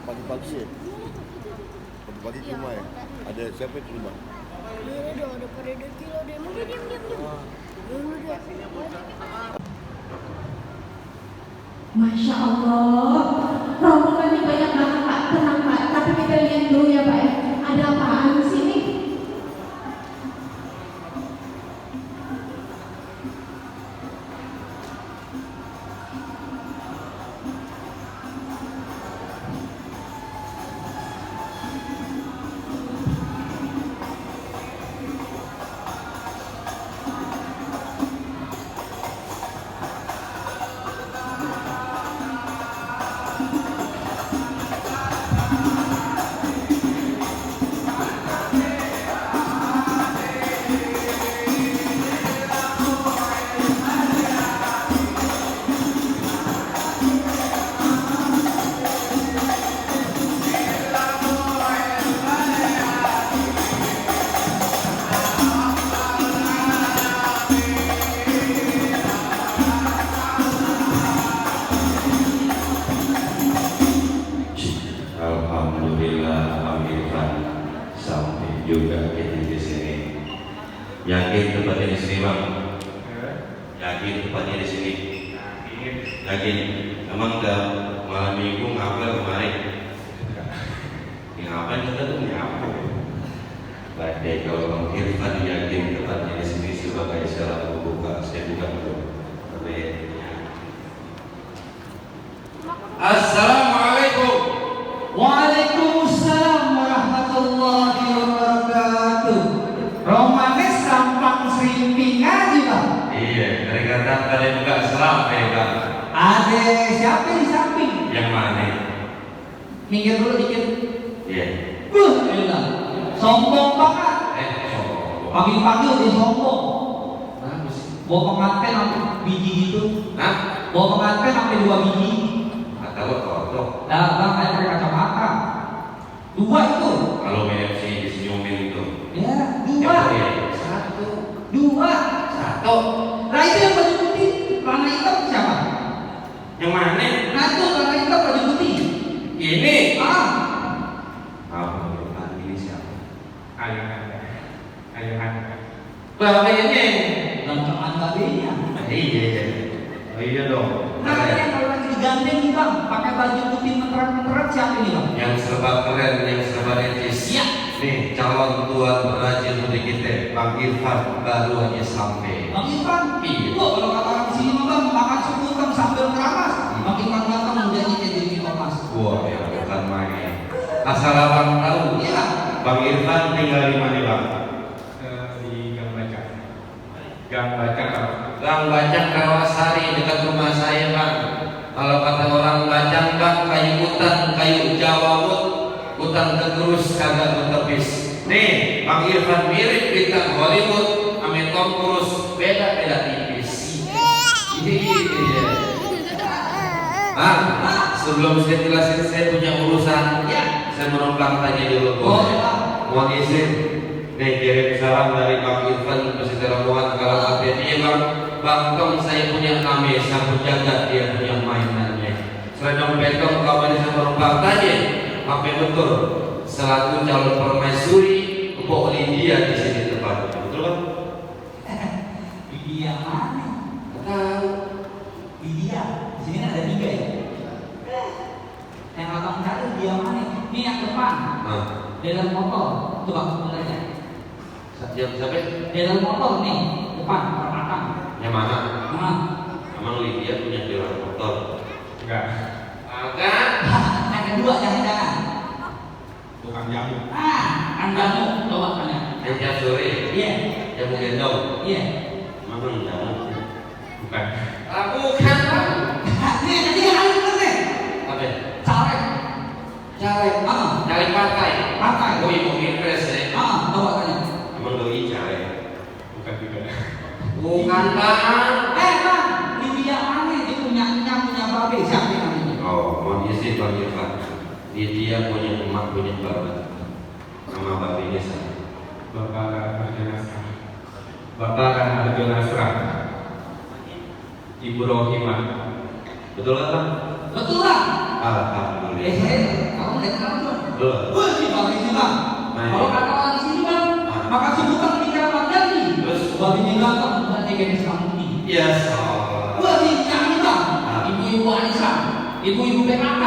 pagi-pagi ya? Pagi-pagi ke rumah ya? Ada siapa di rumah? Iya dong, ada pada kilo deh. Mungkin diam. Dulu deh. Masya Allah, rombongannya banyak banget Pak. Tenang Pak, tapi kita lihat dulu ya Pak ya. Ada apaan di sini? Alhamdulillah, Amirfan sampai juga kita di sini. Yakin tempatnya di sini bang? Yakin tempatnya di sini? Yakin? Emang udah malam minggu ngapel kemarin? Ngapain kita tuh nyapa? Badai kalau bang Irfan yakin tempatnya di sini sebagai salah pembuka, saya buka dulu. Assalamualaikum. Waalaikumsalam warahmatullahi wabarakatuh. Romanes Sampang Serimping aja bang. Iya, dari kata kalian buka selam bang. Ada siapa di samping? Yang mana? Minggir dulu dikit. Iya. Elah, sombong banget. Sombong. Pagi-pagi udah sombong. Bagus. Bawa pengantin sampai biji gitu. Hah? Bawa pengantin sampai 2 biji. Atau foto? Nah, bang saya pakai kacamata. 2 itu. Kalau mirip si disenyumin itu. Ya, 2. Ya, satu. 2. Satu. Nah itu yang baju putih, warna hitam siapa? Yang mana? Nah itu warna hitam baju putih. Ini. Ah, Ini siapa? ayuhan. Bapak ini. Gantengan babenya. Iya. Oh iya dong. Nah yang kalau lagi digandeng nih bang, pakai baju putih meteran-meteran siapa ini bang? Yang serba keren, yang serba etis. Iya. Nih calon tuan berajin mudik kita, Bang Irfan baru aja sampai. Bang Irfan? Iya. Wah kalau kata orang sini mah bang, makan sebutan sambil keramas. Bang Irfan datang menjadi jadi Thomas. Wah ya bukan main. Asal abang tahu. Iya. Bang Irfan tinggal di mana bang? Di Gang Bacang. Gang Bacang apa? Gang Bacang Rawasari dekat rumah saya bang. Kalau kata orang Bacang bang, kayu hutan, kayu Jawa hutan kegerus kagak bertepis. Nih, Bang Irfan mirip bintang Hollywood, ame Tom Cruise, beda tipis. Iya. Sebelum saya jelasin, saya punya urusan. Ya, saya menumpang tanya dulu. Mohon izin. Nih, kirim salam dari Bang Irfan peserta rombongan kalau update ini bang. Bang Tom saya punya kami, saya jaga dia punya mainannya. Selain petong kau bisa menumpang tanya. Apa betul selaku calon permaisuri Mbok Lydia di sini tepat, betul kan? Lydia mana? Tahu. Lydia. Di sini kan ada 3 ya. Yang abang cari Lydia mana? Ini yang depan. Dalam motor. Tuh bang sebenarnya. Siapa? Dalam motor nih depan perapatan. Yang mana? Nah. Emang Lydia punya jalan motor? Enggak. Agak. Ada 2 jangan-jangan. Tukang jamu. Kan jamu. Coba tanya. Yang tiap sore. Iya. Yang mau gendong. Iya. Emang jamu? Bukan. Bukan bang. Nih tadi yang lain bener nih. Apa? Caleg. Caleg. Caleg partai. Partai. Oh ibu pilpres ya. Coba tanya. Emang doi caleg? Bukan juga. Bukan bang. Bang, Lydia mana? Dia punya babe. Siapa yang namanya? Oh, mohon izin Bang Irfan. Dia punya emak, punya bapak. Nama babenya siapa? Bapak Arjo Nasra. Bapak Arjo Nasra. Ibu Rohimah. Betul kan bang? Betul lah. Alhamdulillah. Kamu Belum. Wah, ini babi juga. Kalau kata orang di sini bang, makan sebutan di keramat jadi. Terus Babinya ganteng, berarti gadis kampung. ya salah. Wah, ini yang bang. Ibu-ibu Anissa, ibu-ibu PKK.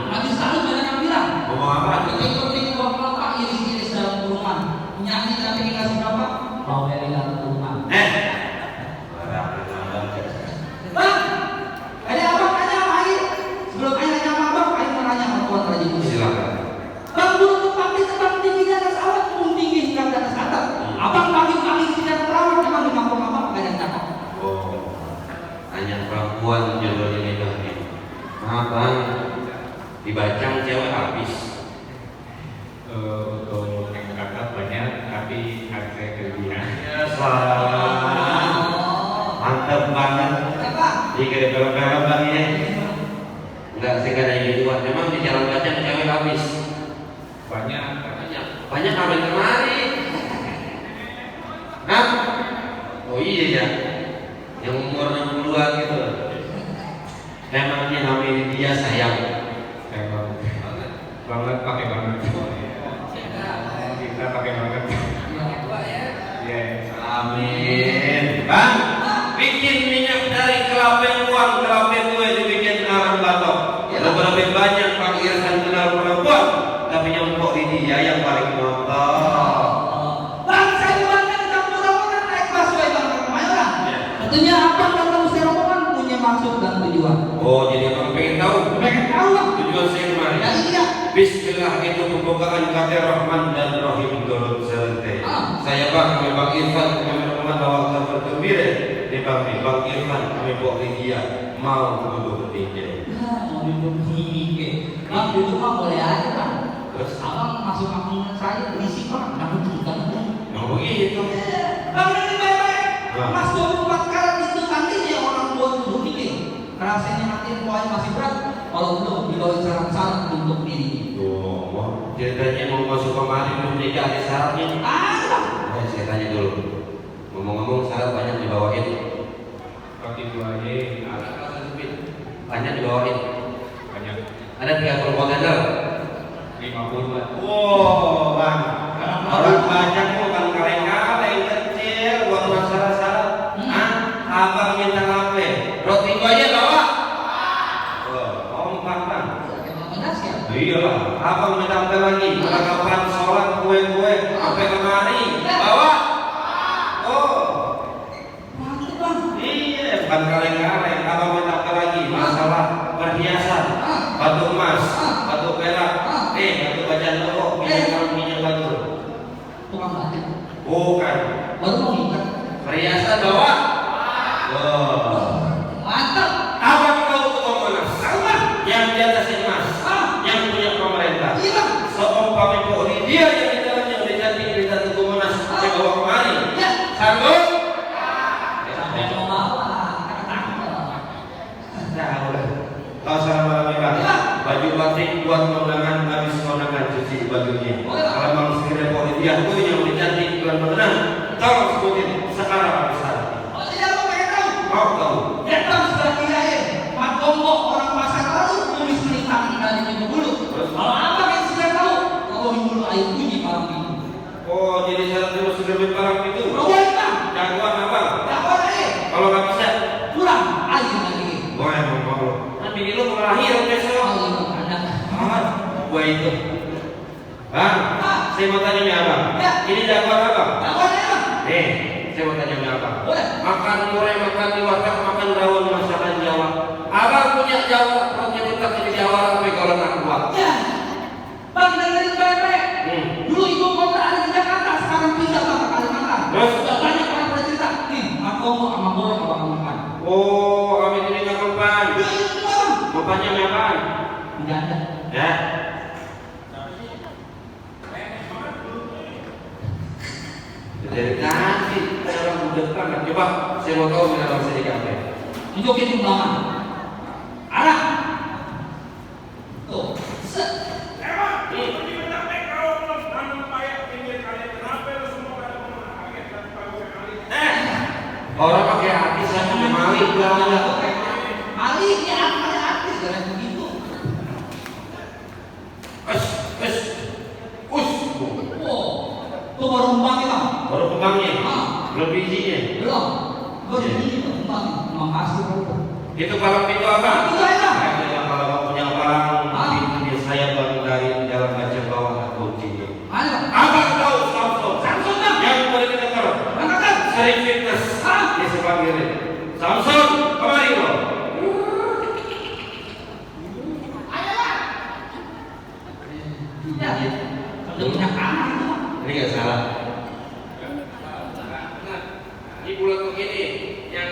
Nanti selalu banyak yang bilang. Ngomong apa? Ketik-ketik bapak iris-iris dalam kurungan. Nyanyi nanti dikasih berapa? Mau dari dalam kurungan. Bang, ada abang tanya sama Air. Sebelum Air nanya sama abang, Air mau nanya sama Tuan Raja Musa. Silakan. Bang, dulu tempat tinggi di atas awan, tinggi hingga di atas atap. Abang pagi-pagi di sinar perawat, emang di kampung abang gak ada yang cakep. Oh, hanya perempuan jodohnya ini bang. Maaf bang, dibacang cewek habis. Untuk yang kakak banyak, tapi harga kelebihan. Ya salah. Mantap banget. Kenapa? Jika di film-film bang ya. Enggak sih kan yang gitu. Memang di jalan bacang cewek habis. Banyak. Banyak ambil kemari. Hah? Oh iya ya. Yang umur 60-an gitu. Memangnya namanya dia sayang. Saya banget pakai banget. Kita pakai banget. Ya. Amin. Bang, bikin minyak dari kelapa uang, kelapa gue dibikin arang batok. Lebih banyak Pak Irfan kenal perempuan, tapi yang kok ini dia yang paling mantap. Bang, saya dibangun di kampung rombongan naik busway bang ke Kemayoran. Tentunya abang datang usia rombongan punya maksud dan tujuan. Oh, jadi abang pengen tahu? Pengen tahu bang? Tujuan saya kemari. Ya iya. Bismillah itu pembukaan kata Rahman dan Rahim turut serta. Saya bang, kami Bang Irfan, kami teman bawa kabar gembira. Di bang Irfan, kami bawa dia mau duduk bertiga. Mau duduk tinggi. Bang, duduk mah boleh aja bang. Terus Abang masuk kampung saya berisik bang, kamu juga. yang begitu. Bang, ini baik-baik. Nah. Mas 24 karat itu nantinya orang tua duduk tinggi. Rasanya nanti poin masih berat. Kalau belum dibawa syarat-syarat untuk diri. Tuh, ceritanya mau masuk kemari belum nikah ada syaratnya. Ada. Saya tanya dulu. Ngomong-ngomong syarat banyak dibawain. Pakai 2Y, Banyak dibawain. banyak. Ada 30 kontainer. 50-an. Wow, bang. Orang banyak bukan kaleng-kaleng kecil buat masalah-salah. Hah? Abang minta apa? Roti buaya bawa? Kompak bang. Iyalah. Abang minta apa lagi? Perlengkapan sholat, kue-kue, sampai kemari. Bawa? Oh. Mantap bang. Iya, bukan kaleng-kaleng. Abang minta apa lagi? Masalah perhiasan, batu emas, batu perak, batu bajan lorok, minyak batu. Tukang batik. Bukan. Baru mau nikah. Perhiasan bawa? Wow. Mantap. Abang tahu tukang monas? Yang di atas emas, yang punya pemerintah. Iya bang. Seumpama pohon dia yang di dalam yang dicantik di atas tukang monas, saya bawa kemari. Ya. Sanggup? Sampai mau bawa. Tahu lah. Tahu salam bang. Baju batik buat kondangan, habis kondangan cuci bajunya. Kalau bang sekiranya pohon dia tuh yang dicantik bulan berenang, tolong sebutin sekarang besar. Oh tidak mau pengen tahu. Mau tahu? Datang sudah kiai. Mat Gombo orang pasar lalu tulis melintang dari Ibu Bulu. Kalau apa yang sudah tahu? Kalau Ibu Bulu air bunyi malam itu. Oh, jadi syarat dulu sudah barang itu. Oh boleh bang. Jagoan apa? Dakwah air. Kalau nggak bisa, Kurang air lagi. boleh mau. Nanti ini lu mau lahir besok. Oh iya ada. Amat, gua itu. Bang, saya mau tanya nih abang. Ya. Ini jagoan apa? Dakwah air bang. Nih, saya mau tanya nih abang. Boleh. Makan murah, makan di warteg, makan daun masakan Jawa. Abang punya Jawa, punya kita di Jawa, tapi kalau nak buat. Ya. Bang dengerin baik-baik. Dulu ibu kota ada di Jakarta, sekarang pindah bang ke Kalimantan. Terus? Sudah banyak orang bercerita. Nih, Mat Gombo sama Boleh abang makan. Oh, kami ini nggak mempan. Ya itu bang. Bapaknya mempan. Tidak ada. Ya. Jadi kasih orang budak banget. Coba, saya mau tahu benar saya di kafe. Tunjukin undangan. Arah. Tuh. Set. Orang pakai hati saya punya malik banget. Malik ya apa artis dengan begitu. Wes, baru kembangnya bang. Baru kembangnya, Ah. belum bijinya. Belum. Baru Iya. ini kembang. Makasih bro. Itu palang pintu apa? Itu aja. Kalau kamu punya palang Ah. pintunya saya baru dari dalam kaca bawah kuncinya. Mana bang? Abang tahu Samsung? Samsung bang. Yang boleh kita taruh. Angkatkan. Sering fitness. Ah. Di sebelah kiri. Samsung, kemari lo. Ya, ya. Udah punya anak itu bang. Ini nggak salah. Ini bulat begini, yang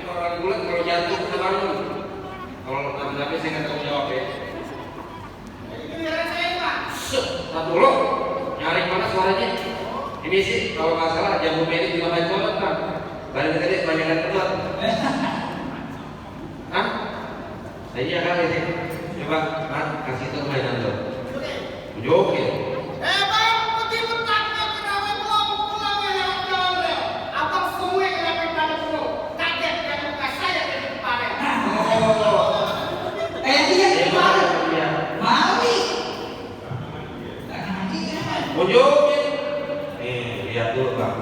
orang bulat kalau jatuh kita bangun. Kalau tapi saya nggak tahu jawab ya. Satu lo, nyari mana suaranya? Ini sih kalau nggak salah jamu merah di makan colot kan. Badan gede kebanyakan kedot. Hah? Saya kali sih. Coba, kasih tahu mainan lo. Joget. Dia kemarin. Mari. Mau joget? Nih, lihat dulu bang.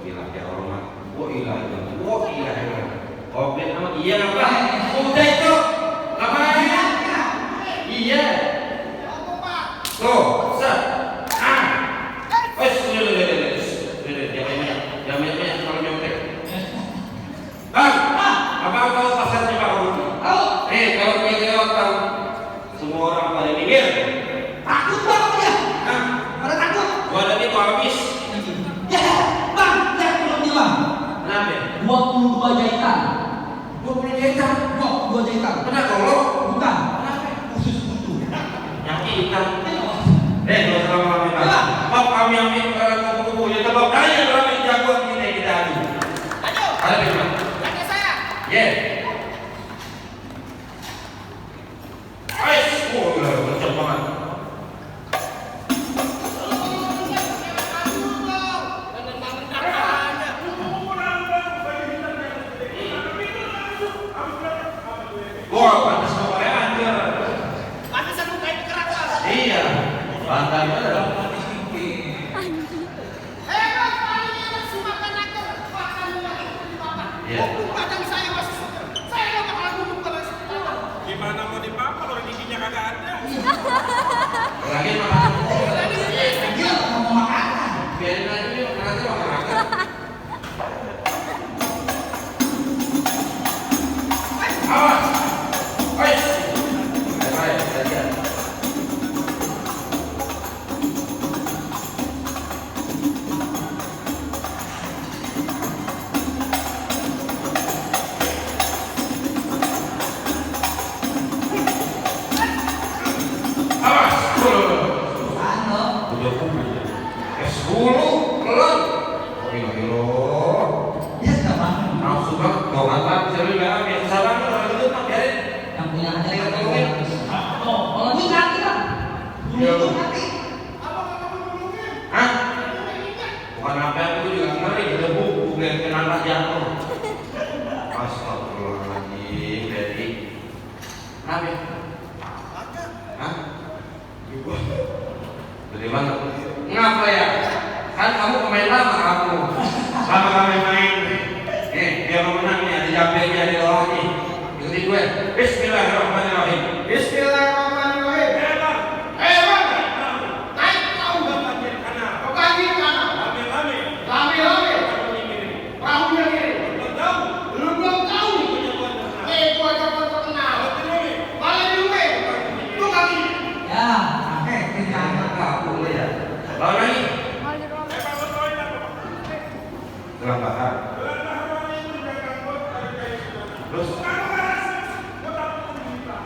Gila ya orang. Wah ilah. Oke, nama iya apa? Udah itu. Ngapain? Iya. Tuh, set. Ah. Wes, Jamnya kalau nyontek. Bang, apa tahu pasarnya Pak Rudi? Tahu. Kalau dia lewat bang, semua orang pada minggir. Takut bang dia. Hah? Pada takut. Gua ada itu habis. Ya, bang, lihat belumnya bang. Kenapa? 22 jahitan. 20 jahitan. 22 jahitan. Kenapa kalau? Bukan. Khusus kutu. Yang hitam. Nggak usah lama-lama Pak. Ya. Pak kami ambil kupu-kupu. Ya coba kalian berapa jagoan kita adu. Ada di mana? Yeah. Ais, kenceng banget. Wah, pantas Korea aja. Iya, pantai ada. Iya. Gimana mau dipapar orang giginya kagak ada? Lagi makan. Dia mau makanan. Biarin aja dia makan. Awas. Ais. Baik, baik. Awas. Ano? Udah kumpul. 10 kelon. Oh, Dia sudah bangun. nafsu banget. Mau apa? Bisa bilang biasa sabar kalau gitu mah biarin. Yang punya aja Tinggal yang tungguin. Oh, kalau itu nanti bang. Itu nanti. Hah? Bukan apa itu juga kemarin debu bukan kenapa jatuh. Astagfirullahaladzim, Betty. Kenapa? Hah? Gede banget. Ngapa ya? Kan kamu pemain lama kamu. Sama kami main. Biar lo menang nih, ada jambernya di bawah nih. Ikutin gue. Bismillahirrahmanirrahim. Bismillahirrahmanirrahim. Ya, oke, kita. Boleh ya? Lawan lagi. Kelambahan. Terus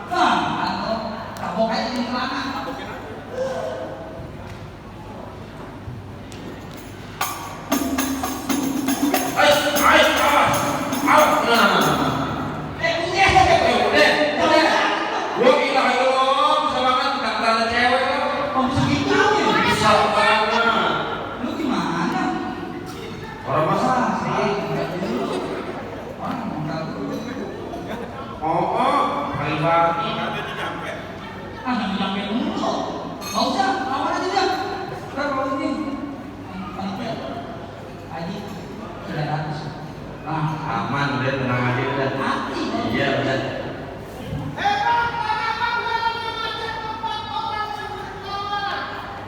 Bang, atau tabok aja di celana. awas. Nah. Udah. Gua gila lo, bisa banget kata cewek lo. Oh, bisa gitu ya? Bisa banget. Lu gimana? Orang masa sih. Orang mau dulu. Kali bagi. Ah, jangan nyampe dulu. Nggak usah, lawan aja dia. 300. Aman udah, tenang aja udah. Mati. Iya udah.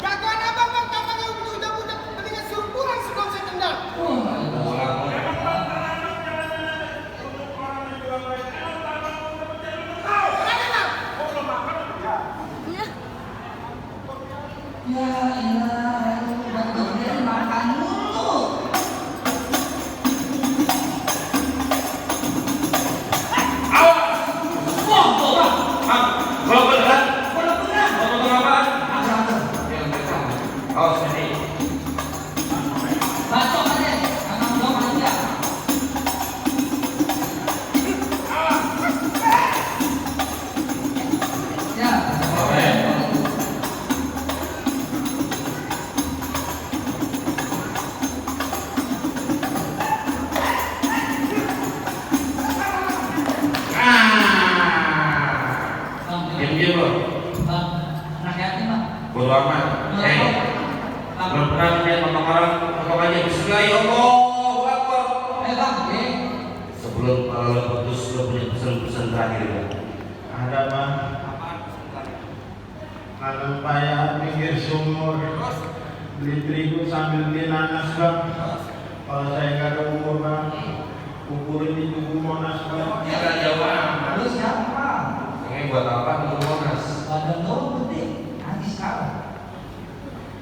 Jagoan abang bang, kapan yang udah mendingan suruh pulang si konsep tendang. Ya elah, betul dia makan mulu. Wah, Bang. Kalau beneran, Bener-bener. mau ngomong apaan? Ada. Yang pertama. Oh sini. Bacok aja. Anak dong aja. Ya. Oke. Diam-diam loh. Bang, anak yatim, Bang. Bodo amat. Belum pernah lihat potong orang, potong aja. Bismillah, ya Allahu Akbar. Bang, Sebelum lo putus, lo punya pesan-pesan terakhir ya? Ada bang, kalau payah pinggir sumur, beli terigu sambil beli nanas bang. Kalau saya nggak ada umur bang, kuburin di Tugu Monas bang. Ya kan jawab. lu siapa? Ini buat apa? Mau Monas. Badan doang.